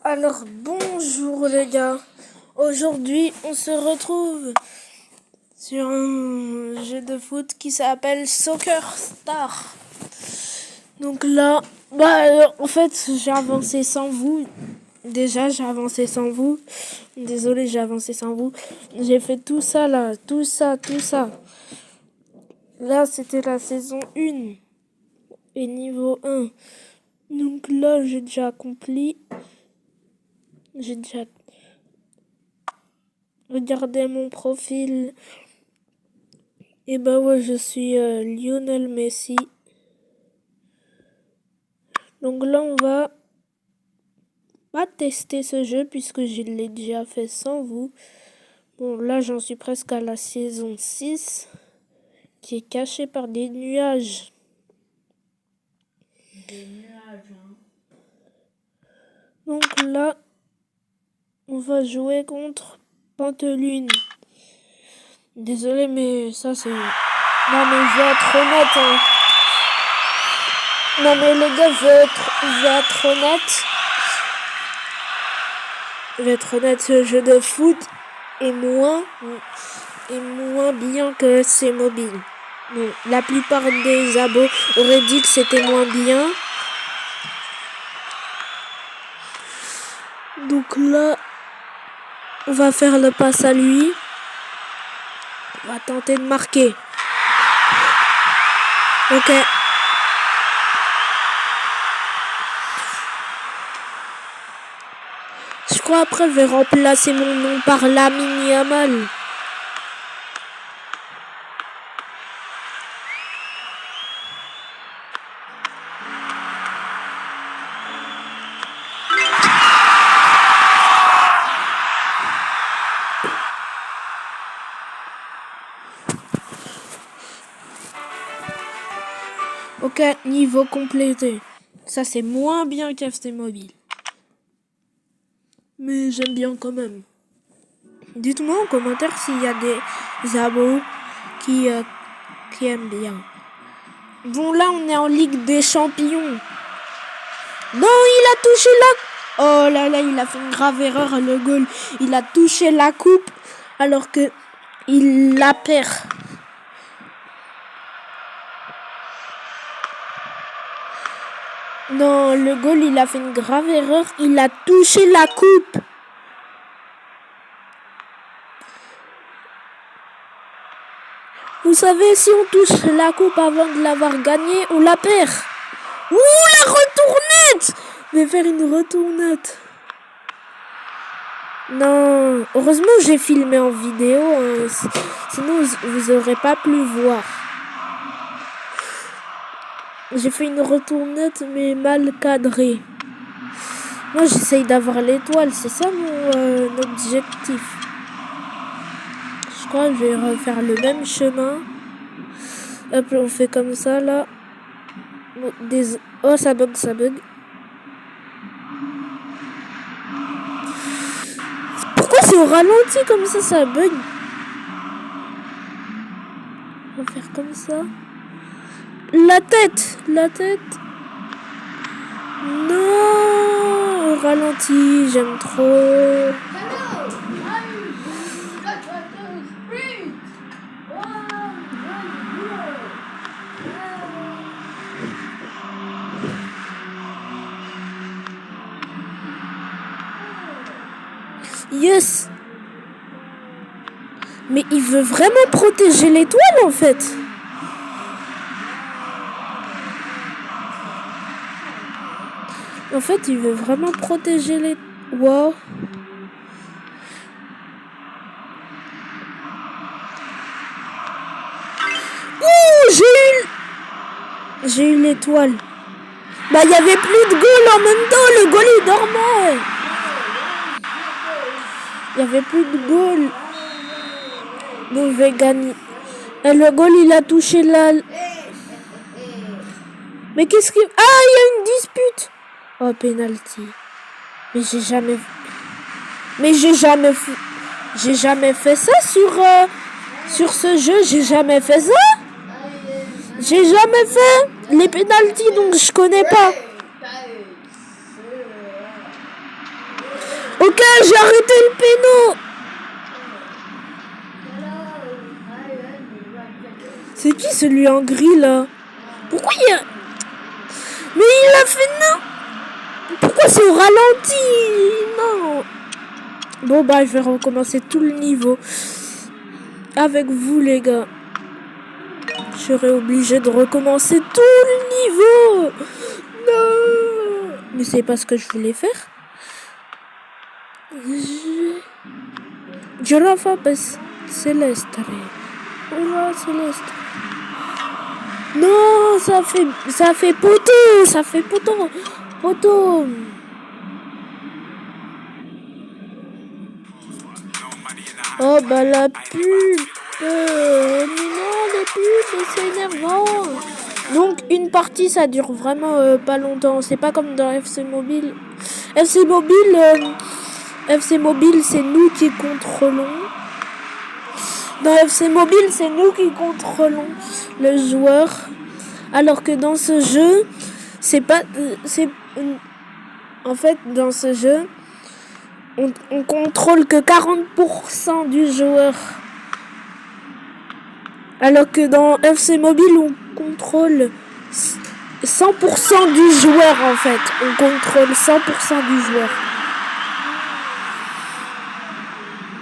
Alors bonjour les gars, aujourd'hui on se retrouve sur un jeu de foot qui s'appelle Soccer Star. Donc là, en fait j'ai avancé sans vous, déjà j'ai avancé sans vous, désolé j'ai avancé sans vous, j'ai fait tout ça là, tout ça. Là c'était la saison 1 et niveau 1, donc là j'ai déjà accompli. J'ai déjà regardé mon profil. Et ouais, je suis Lionel Messi. Donc là, on va pas tester ce jeu puisque je l'ai déjà fait sans vous. Bon, là, j'en suis presque à la saison 6 qui est cachée par des nuages. Donc là, on va jouer contre Pantelune. Désolé, mais ça c'est... Non, mais je vais être honnête. Hein. Non, mais les gars, je vais être honnête. Je vais être honnête, ce jeu de foot est moins bien que ces mobiles. Bon, la plupart des abos auraient dit que c'était moins bien. Donc là, on va faire le passe à lui. On va tenter de marquer. Ok. Je crois après je vais remplacer mon nom par Lamine Yamal. Ok, niveau complété. Ça c'est moins bien qu'FC Mobile. Mais j'aime bien quand même. Dites-moi en commentaire s'il y a des abos qui aiment bien. Bon, là on est en Ligue des Champions. Non, il a touché la... Oh là là, il a fait une grave erreur, le goal. Il a touché la coupe alors que il la perd. Non, le goal, il a fait une grave erreur. Il a touché la coupe. Vous savez, si on touche la coupe avant de l'avoir gagnée, on la perd. Ouh, la retournette! Je vais faire une retournette. Non, heureusement j'ai filmé en vidéo, hein. Sinon vous aurez pas pu voir. J'ai fait une retournette mais mal cadrée. Moi j'essaye d'avoir l'étoile, c'est ça mon objectif. Je crois que je vais refaire le même chemin. Hop, on fait comme ça là. Oh, ça bug. Pourquoi c'est au ralenti comme ça bug? On va faire comme ça. La tête. Non, au ralenti, j'aime trop. Yes. Mais il veut vraiment protéger l'étoile en fait. En fait, il veut vraiment protéger les... Wow. Ouh, j'ai eu l'étoile. Bah, il y avait plus de goal en même temps. Le goal, il dormait. Il y avait plus de goal. Donc, je vais gagner. Et le goal, il a touché la... Mais qu'est-ce qu'il... Ah, il y a une dispute. Oh, penalty. Mais j'ai jamais fait ça sur ce jeu. J'ai jamais fait ça. J'ai jamais fait les penalties, donc je connais pas. Ok, j'ai arrêté le péno. C'est qui celui en gris là? Pourquoi il y a... Mais il a fait non. Pourquoi c'est au ralenti? Non. Bon bah je vais recommencer tout le niveau. Avec vous les gars. Je serai obligé de recommencer tout le niveau. Non. Mais c'est pas ce que je voulais faire. Giraffa Celeste. Hola Celeste. Non, ça fait poteau. Oh bah la pub. Mais non, les pubs, c'est énervant. Donc une partie ça dure vraiment pas longtemps. C'est pas comme dans FC Mobile. FC Mobile c'est nous qui contrôlons. Dans FC Mobile c'est nous qui contrôlons le joueur. Alors que dans ce jeu, en fait dans ce jeu, on contrôle que 40% du joueur. Alors que dans FC Mobile, on contrôle 100% du joueur en fait. On contrôle 100% du joueur.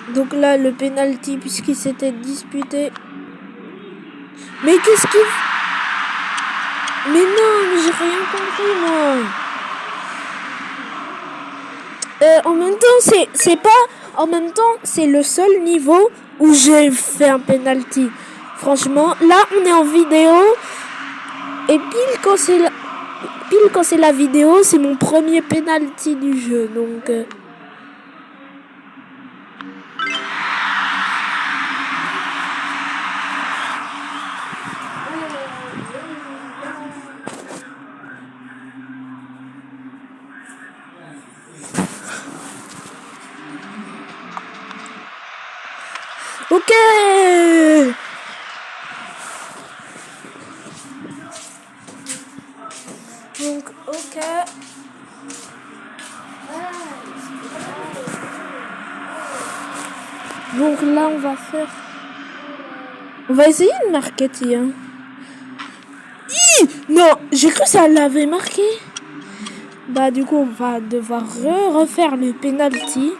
Donc là, le penalty puisqu'il s'était disputé. Mais qu'est-ce qu'il... Mais non, j'ai rien compris moi. En même temps, c'est le seul niveau où j'ai fait un penalty. Franchement, là, on est en vidéo. Et pile quand c'est la vidéo, c'est mon premier penalty du jeu. Donc... Ok. Donc, ok. Donc là, on va essayer de marquer, tiens. Non, j'ai cru que ça l'avait marqué. Bah, du coup, on va devoir refaire le penalty.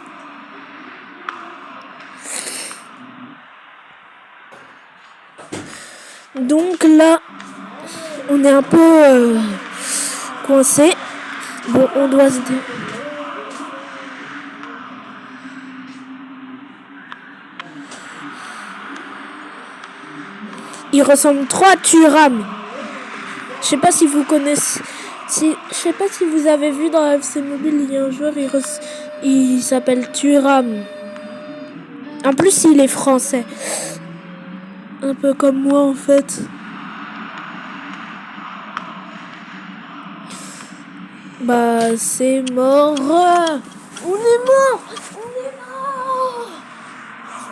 Donc là, on est un peu coincé. Bon, on doit se dire. Il ressemble trop à Thuram. Je sais pas si vous connaissez. Je sais pas si vous avez vu dans FC Mobile, il y a un joueur, il s'appelle Thuram. En plus, il est français. Un peu comme moi en fait. Bah, c'est mort. On est mort.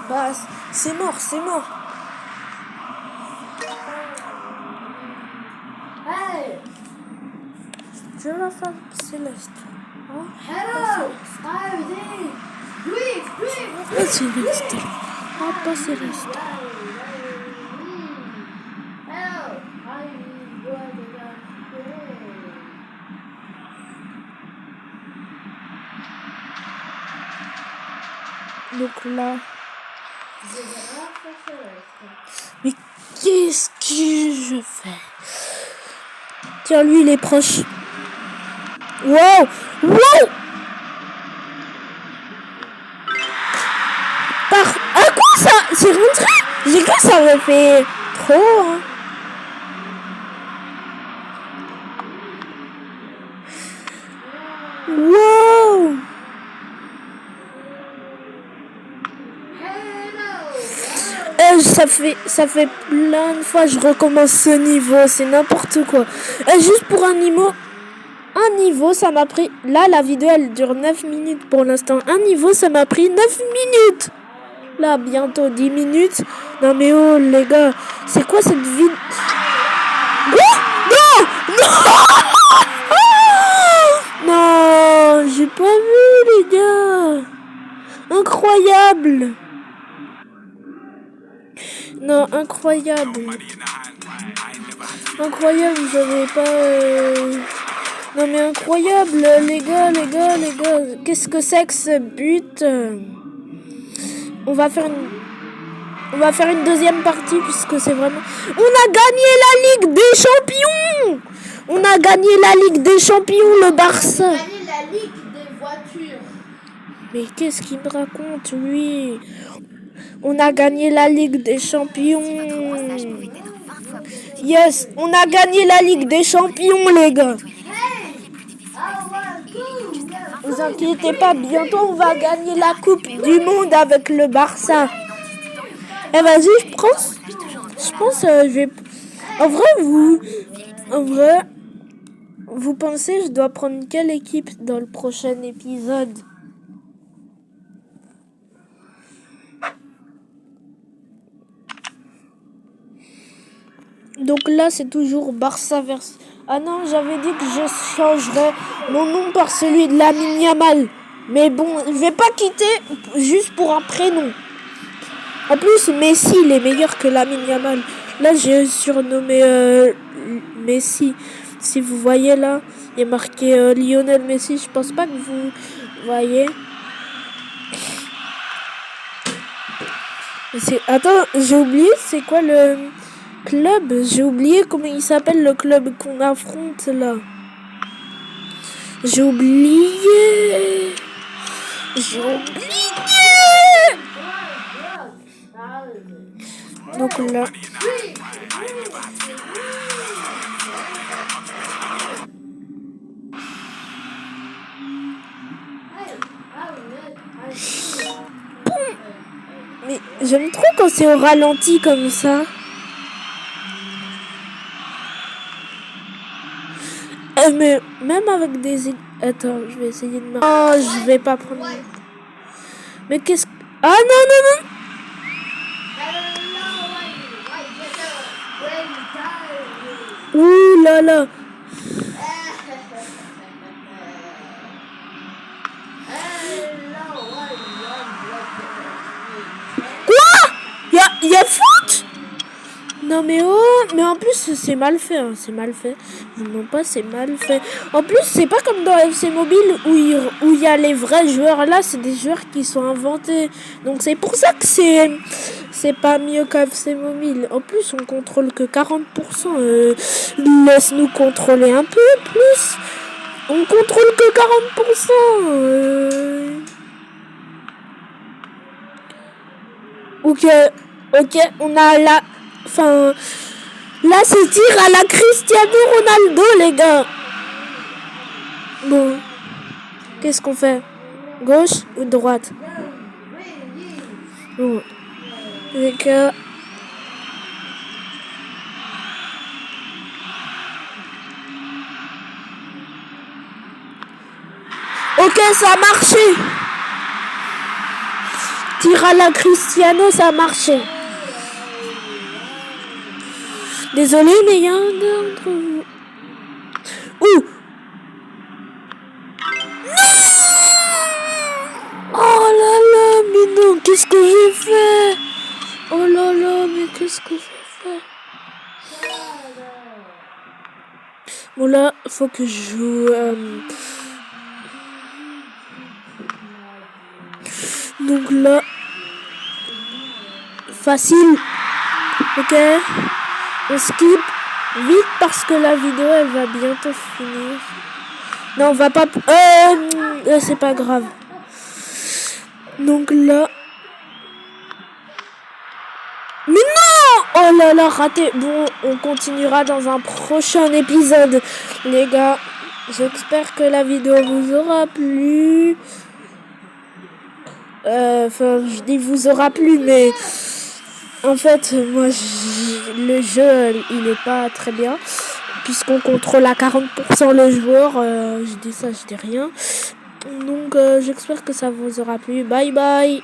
Bah, c'est mort. Hey. Je la femme Céleste. Oh, hello. Pas Céleste. Ah, pas Céleste. Donc là... Mais qu'est-ce que je fais? Tiens, lui, il est proche. Wow! À quoi ça? C'est rentré? J'ai cru que ça avait fait trop, hein. Wow! Ça fait plein de fois que je recommence ce niveau, c'est n'importe quoi. Juste pour un niveau, ça m'a pris... Là, la vidéo, elle dure 9 minutes pour l'instant. Un niveau, ça m'a pris 9 minutes. Là, bientôt 10 minutes. Non, mais oh, les gars, c'est quoi cette vidéo? Non, j'ai pas vu, les gars. incroyable. Non, incroyable. Incroyable, j'avais pas... Non mais incroyable, les gars. Qu'est-ce que c'est que ce but? On va faire une deuxième partie puisque c'est vraiment... On a gagné la Ligue des Champions. On a gagné la Ligue des Champions, le Barça. On a gagné la Ligue des voitures. Mais qu'est-ce qu'il me raconte, lui? On a gagné la Ligue des Champions. Yes, on a gagné la Ligue des Champions, les gars. Vous inquiétez pas, bientôt on va gagner la Coupe du Monde avec le Barça. Eh vas-y, je pense je vais... En vrai, vous pensez je dois prendre quelle équipe dans le prochain épisode? Donc là, c'est toujours Barça versus... Ah non, j'avais dit que je changerais mon nom par celui de Lamine Yamal. Mais bon, je vais pas quitter juste pour un prénom. En plus, Messi, il est meilleur que Lamine Yamal. Là, j'ai surnommé Messi. Si vous voyez là, il est marqué Lionel Messi. Je pense pas que vous voyez. Attends, j'ai oublié, c'est quoi le club? J'ai oublié comment il s'appelle le club qu'on affronte là. J'ai oublié. Donc là. Mais j'aime trop quand c'est au ralenti comme ça. Mais même avec des... Attends, je vais essayer de... Oh, je vais pas prendre... Mais qu'est-ce que... Ah non. Ouh là là. Quoi? Y a foot? Non mais mais en plus c'est mal fait, hein, c'est mal fait. Non pas, c'est mal fait. En plus c'est pas comme dans FC Mobile où il y a les vrais joueurs. Là c'est des joueurs qui sont inventés. Donc c'est pour ça que c'est pas mieux qu'FC Mobile. En plus on contrôle que 40%. Laisse-nous contrôler un peu plus. On contrôle que 40%. Ok, on a la... Enfin, là c'est tir à la Cristiano Ronaldo, les gars. Bon, qu'est-ce qu'on fait? Gauche ou droite? Bon, les gars. Ok, ça a marché. Tir à la Cristiano, ça a marché. Désolé, mais il y a un d'entre vous. Ouh! Non! Oh là là, mais non, qu'est-ce que j'ai fait? Oh là là, mais qu'est-ce que j'ai fait? Bon là, faut que je joue... Donc là... Facile. Ok. On skip vite parce que la vidéo elle va bientôt finir. Non, on va pas... c'est pas grave. Donc là... Mais non! Oh là là, raté. Bon, on continuera dans un prochain épisode. Les gars, j'espère que la vidéo vous aura plu. Enfin, je dis vous aura plu, mais... En fait, moi, le jeu, il est pas très bien. Puisqu'on contrôle à 40% le joueur. Je dis ça, je dis rien. Donc, j'espère que ça vous aura plu. Bye bye!